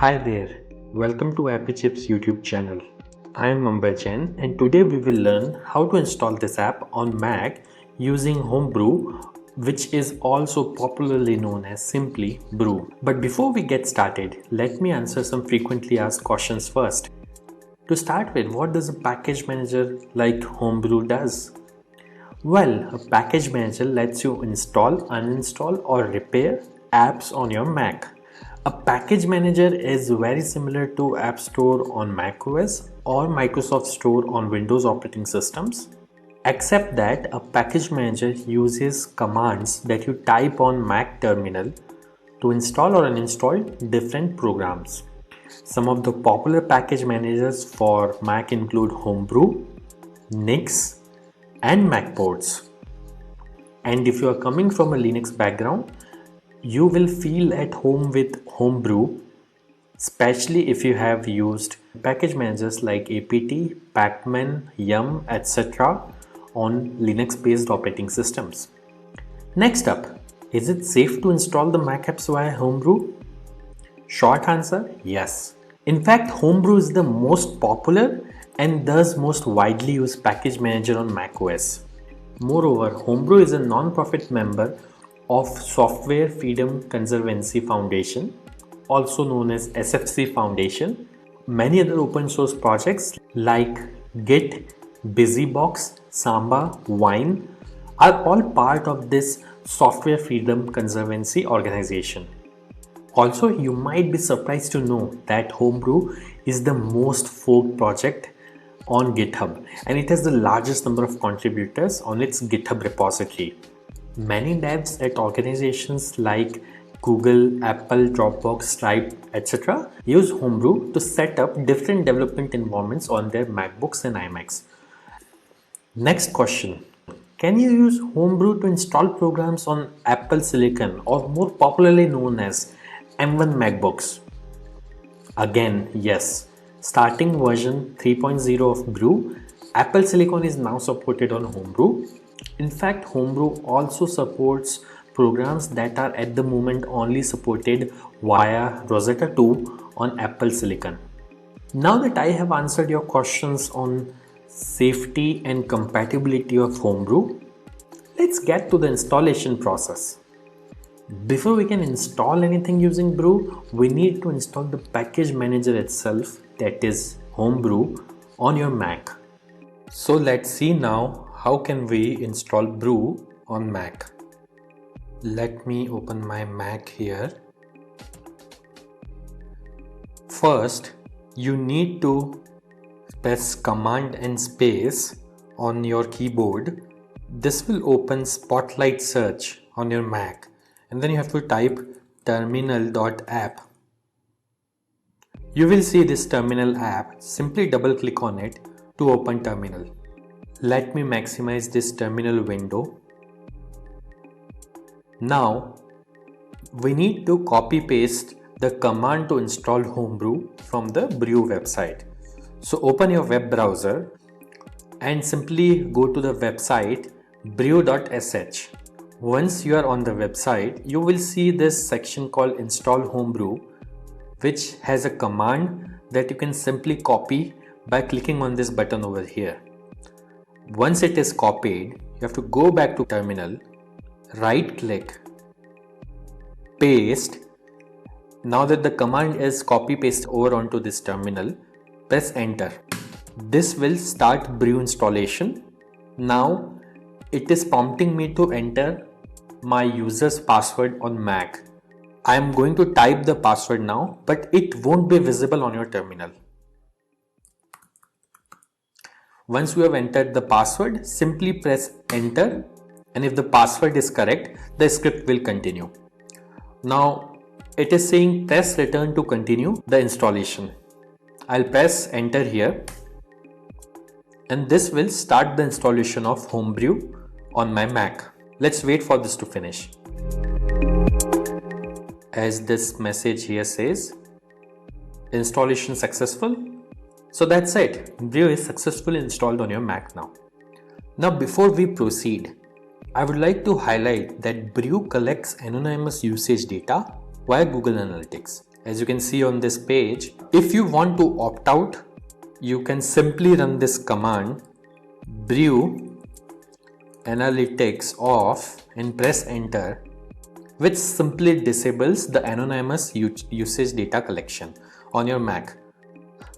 Hi there, welcome to Appy Chips YouTube channel. I am Amberjan and today we will learn how to install this app on Mac using Homebrew, which is also popularly known as simply Brew. But before we get started, let me answer some frequently asked questions first. To start with, what does a package manager like Homebrew does? Well, a package manager lets you install, uninstall or repair apps on your Mac. A package manager is very similar to App Store on macOS or Microsoft Store on Windows operating systems, except that a package manager uses commands that you type on Mac terminal to install or uninstall different programs. Some of the popular package managers for Mac include Homebrew, Nix, and Macports. And if you are coming from a Linux background, you will feel at home with Homebrew, especially if you have used package managers like apt, pacman, yum, etc. on Linux based operating systems. Next up, is it safe to install the Mac apps via Homebrew? Short answer, yes. In fact, Homebrew is the most popular and thus most widely used package manager on macOS. Moreover, Homebrew is a non-profit member of Software Freedom Conservancy Foundation, also known as SFC Foundation. Many other open source projects like Git, BusyBox, Samba, Wine are all part of this Software Freedom Conservancy organization. Also, you might be surprised to know that Homebrew is the most forked project on GitHub and it has the largest number of contributors on its GitHub repository. Many devs at organizations like Google, Apple, Dropbox, Stripe, etc. use Homebrew to set up different development environments on their MacBooks and iMacs. Next question. Can you use Homebrew to install programs on Apple Silicon or more popularly known as M1 MacBooks? Again, yes. Starting version 3.0 of Brew, Apple Silicon is now supported on Homebrew. In fact, Homebrew also supports programs that are at the moment only supported via Rosetta 2 on Apple Silicon. Now that I have answered your questions on safety and compatibility of Homebrew, let's get to the installation process. Before we can install anything using Brew, we need to install the package manager itself, that is Homebrew, on your Mac. So let's see now how can we install Brew on Mac. Let me open my Mac here. First, you need to press Command and space on your keyboard. This will open Spotlight Search on your Mac. And then you have to type terminal.app. You will see this terminal app. Simply double click on it to open terminal. Let me maximize this terminal window. Now we need to copy paste the command to install Homebrew from the Brew website. So open your web browser and simply go to the website brew.sh. Once you are on the website, you will see this section called Install Homebrew, which has a command that you can simply copy by clicking on this button over here. Once it is copied, you have to go back to terminal, right click, paste. Now that the command is copy paste over onto this terminal, press enter. This will start Brew installation. Now it is prompting me to enter my user's password on Mac. I am going to type the password now, but it won't be visible on your terminal. Once you have entered the password, simply press enter, and if the password is correct, the script will continue. Now it is saying press return to continue the installation. I'll press enter here, and this will start the installation of Homebrew on my Mac. Let's wait for this to finish. As this message here says, installation successful. So that's it. Brew is successfully installed on your Mac now. Now before we proceed, I would like to highlight that Brew collects anonymous usage data via Google Analytics. As you can see on this page, if you want to opt out, you can simply run this command brew analytics off and press enter, which simply disables the anonymous usage data collection on your Mac.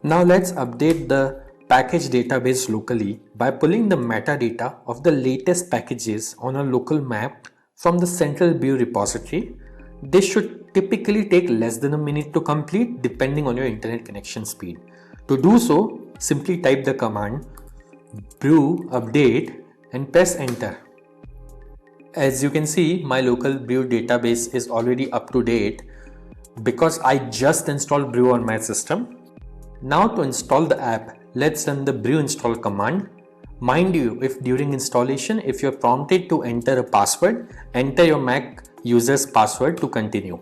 Now let's update the package database locally by pulling the metadata of the latest packages on a local map from the central Brew repository. This should typically take less than a minute to complete depending on your internet connection speed. To do so, simply type the command brew update and press enter. As you can see, my local Brew database is already up to date because I just installed Brew on my system. Now to install the app, let's run the brew install command. Mind you, if during installation, if you're prompted to enter a password, enter your Mac user's password to continue.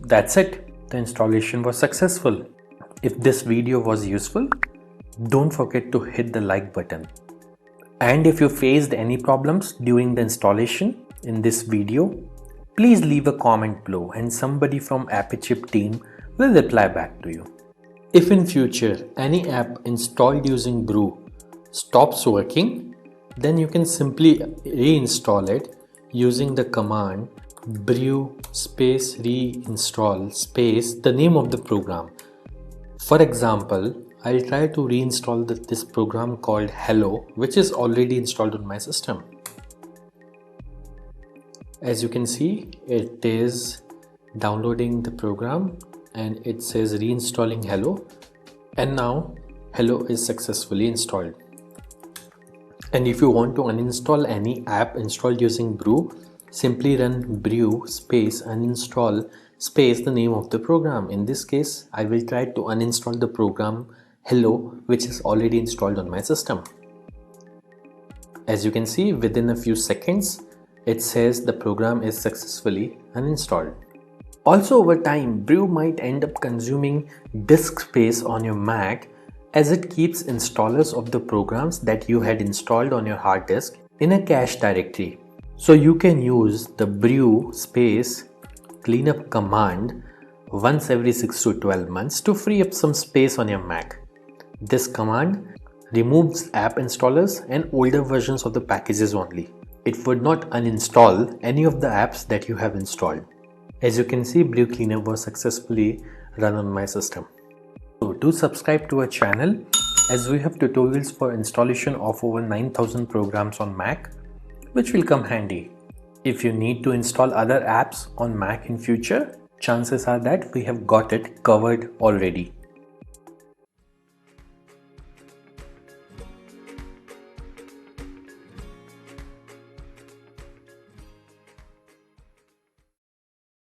That's it. The installation was successful. If this video was useful, don't forget to hit the like button. And if you faced any problems during the installation in this video, please leave a comment below and somebody from AppyChip team will reply back to you. If in future any app installed using Brew stops working, then you can simply reinstall it using the command brew space reinstall space the name of the program. For example, I'll try to reinstall this program called Hello, which is already installed on my system. As you can see, it is downloading the program and it says reinstalling Hello, and now Hello is successfully installed. And if you want to uninstall any app installed using Brew, simply run brew space uninstall space the name of the program. In this case, I will try to uninstall the program Hello, which is already installed on my system. As you can see, within a few seconds, it says the program is successfully uninstalled. Also, over time, Brew might end up consuming disk space on your Mac as it keeps installers of the programs that you had installed on your hard disk in a cache directory. So you can use the brew space cleanup command once every 6 to 12 months to free up some space on your Mac. This command removes app installers and older versions of the packages only. It would not uninstall any of the apps that you have installed. As you can see, Brew cleanup was successfully run on my system. So do subscribe to our channel, as we have tutorials for installation of over 9,000 programs on Mac, which will come handy. If you need to install other apps on Mac in future, chances are that we have got it covered already.